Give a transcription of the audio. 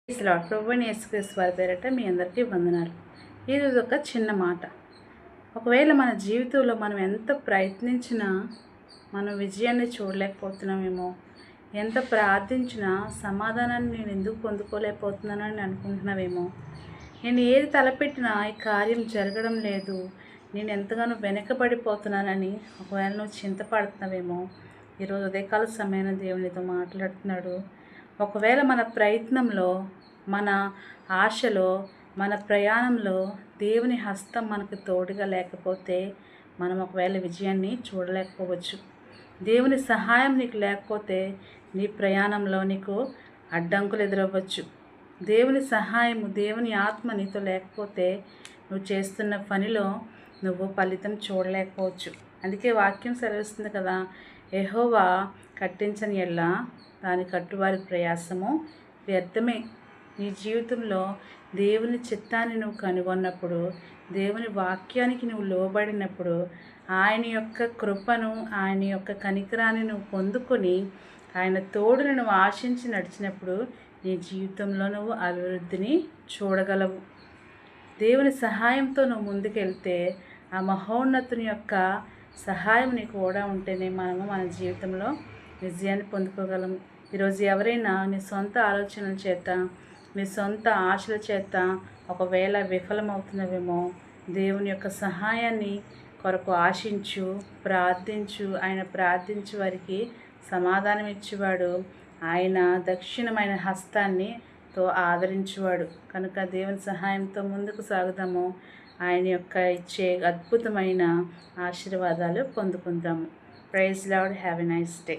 ప్రభువైన యేసుక్రీస్తు వారి పేరిట మీ అందరికీ వందనాలు. ఈరోజు ఒక చిన్న మాట. ఒకవేళ మన జీవితంలో మనం ఎంత ప్రయత్నించినా మనం విజయాన్ని చూడలేకపోతున్నామేమో, ఎంత ప్రార్థించినా సమాధానాన్ని నేను ఎందుకు పొందుకోలేకపోతున్నానని అనుకుంటున్నావేమో, నేను ఏది తలపెట్టినా ఈ కార్యం జరగడం లేదు, నేను ఎంతగానో వెనకబడిపోతున్నానని ఒకవేళ నువ్వు చింతపడుతున్నావేమో, ఈరోజు ఉదయకాల సమయాన దేవునితో మాట్లాడుతున్నాడు. ఒకవేళ మన ప్రయత్నంలో, మన ఆశలో, మన ప్రయాణంలో దేవుని హస్తం మనకు తోడుగా లేకపోతే మనం ఒకవేళ విజయాన్ని చూడలేకపోవచ్చు. దేవుని సహాయం నీకు లేకపోతే నీ ప్రయాణంలో నీకు అడ్డంకులు ఎదురవ్వచ్చు. దేవుని సహాయము, దేవుని ఆత్మ నీతో లేకపోతే నువ్వు చేస్తున్న పనిలో నువ్వు ఫలితం చూడలేకపోవచ్చు. అందుకే వాక్యం సెలవిస్తుంది కదా, యెహోవా కట్టించని ఎడల దాని కట్టువారి ప్రయాసము వ్యర్థమే. నీ జీవితంలో దేవుని చిత్తాన్ని నువ్వు కనుగొన్నప్పుడు, దేవుని వాక్యానికి నువ్వు లోబడినప్పుడు, ఆయన యొక్క కృపను, ఆయన యొక్క కనికరాన్ని నువ్వు పొందుకొని ఆయన తోడును నువ్వు ఆశించి నడిచినప్పుడు నీ జీవితంలో నువ్వు అభివృద్ధిని చూడగలవు. దేవుని సహాయంతో నువ్వు ముందుకెళ్తే ఆ మహోన్నతుని యొక్క సహాయం నీకు కూడా ఉంటేనే మనము మన జీవితంలో విజయాన్ని పొందుకోగలము. ఈరోజు ఎవరైనా నీ సొంత ఆలోచనల చేత, నీ సొంత ఆశల చేత ఒకవేళ విఫలమవుతున్నవేమో, దేవుని యొక్క సహాయాన్ని కొరకు ఆశించు, ప్రార్థించు. ఆయన ప్రార్థించు వారికి సమాధానం ఇచ్చేవాడు. ఆయన దక్షిణమైన హస్తాన్నితో ఆదరించేవాడు. కనుక దేవుని సహాయంతో ముందుకు సాగుదాము. ఆయన యొక్క ఇచ్చే అద్భుతమైన ఆశీర్వాదాలు పొందుకుందాము. Praise Lord. Have a nice day.